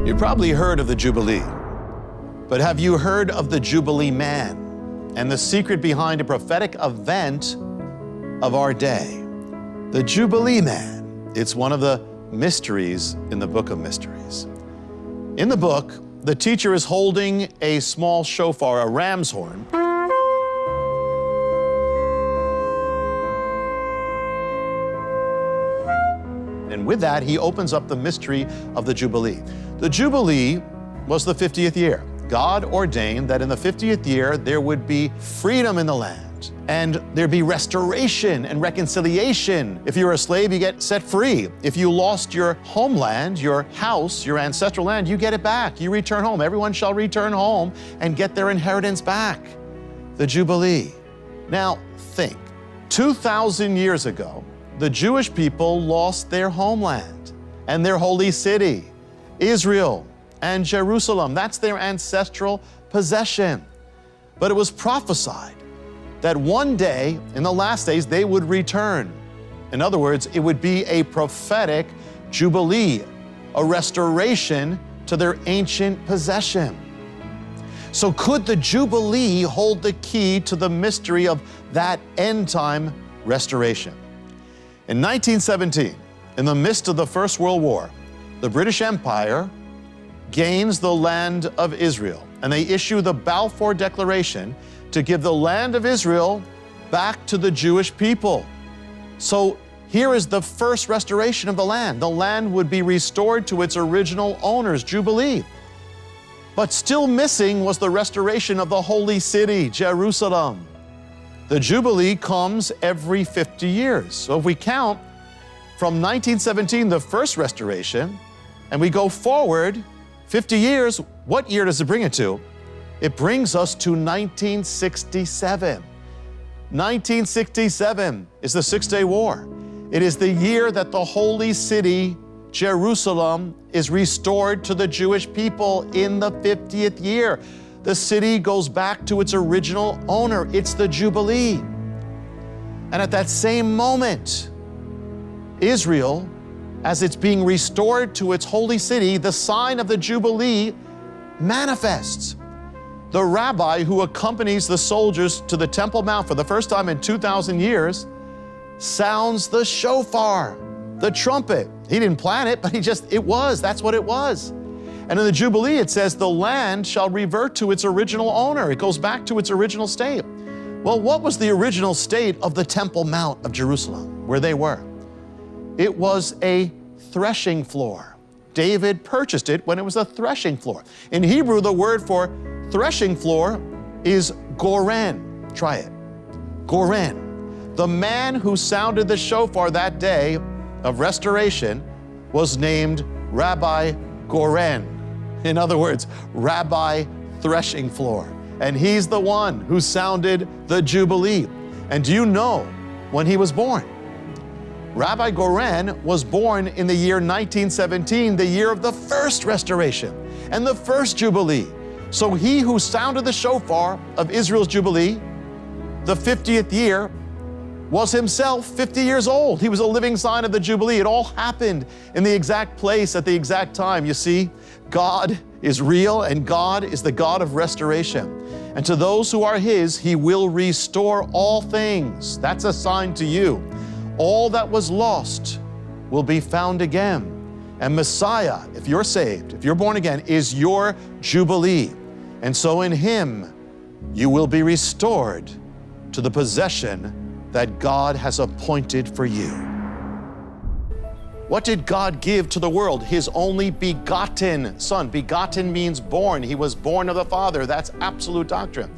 You probably heard of the Jubilee, but have you heard of the Jubilee Man and the secret behind a prophetic event of our day? The Jubilee Man, it's one of the mysteries in the Book of Mysteries. In the book, the teacher is holding a small shofar, a ram's horn, and with that, he opens up the mystery of the Jubilee. The Jubilee was the 50th year. God ordained that in the 50th year, there would be freedom in the land, and there'd be restoration and reconciliation. If you were a slave, you get set free. If you lost your homeland, your house, your ancestral land, you get it back. You return home. Everyone shall return home and get their inheritance back. The Jubilee. Now, think, 2,000 years ago, the Jewish people lost their homeland and their holy city, Israel and Jerusalem. That's their ancestral possession. But it was prophesied that one day, in the last days, they would return. In other words, it would be a prophetic jubilee, a restoration to their ancient possession. So could the Jubilee hold the key to the mystery of that end-time restoration? In 1917, in the midst of the First World War, the British Empire gains the land of Israel, and they issue the Balfour Declaration to give the land of Israel back to the Jewish people. So here is the first restoration of the land. The land would be restored to its original owners, Jubilee. But still missing was the restoration of the holy city, Jerusalem. The Jubilee comes every 50 years. So if we count from 1917, the first restoration, and we go forward 50 years, what year does it bring it to? It brings us to 1967. 1967 is the Six-Day War. It is the year that the holy city, Jerusalem, is restored to the Jewish people in the 50th year. The city goes back to its original owner. It's the Jubilee. And at that same moment, Israel, as it's being restored to its holy city, the sign of the Jubilee manifests. The rabbi who accompanies the soldiers to the Temple Mount for the first time in 2,000 years sounds the shofar, the trumpet. He didn't plan it, but that's what it was. And in the Jubilee, it says, the land shall revert to its original owner. It goes back to its original state. Well, what was the original state of the Temple Mount of Jerusalem, where they were? It was a threshing floor. David purchased it when it was a threshing floor. In Hebrew, the word for threshing floor is goren. Try it. Goren. The man who sounded the shofar that day of restoration was named Rabbi Goren. In other words, Rabbi Threshing Floor. And he's the one who sounded the Jubilee. And do you know when he was born? Rabbi Goren was born in the year 1917, the year of the first restoration and the first Jubilee. So he who sounded the shofar of Israel's Jubilee, the 50th year, was himself 50 years old. He was a living sign of the Jubilee. It all happened in the exact place at the exact time. You see, God is real and God is the God of restoration. And to those who are His, He will restore all things. That's a sign to you. All that was lost will be found again. And Messiah, if you're saved, if you're born again, is your Jubilee. And so in Him, you will be restored to the possession that God has appointed for you. What did God give to the world? His only begotten Son. Begotten means born. He was born of the Father. That's absolute doctrine.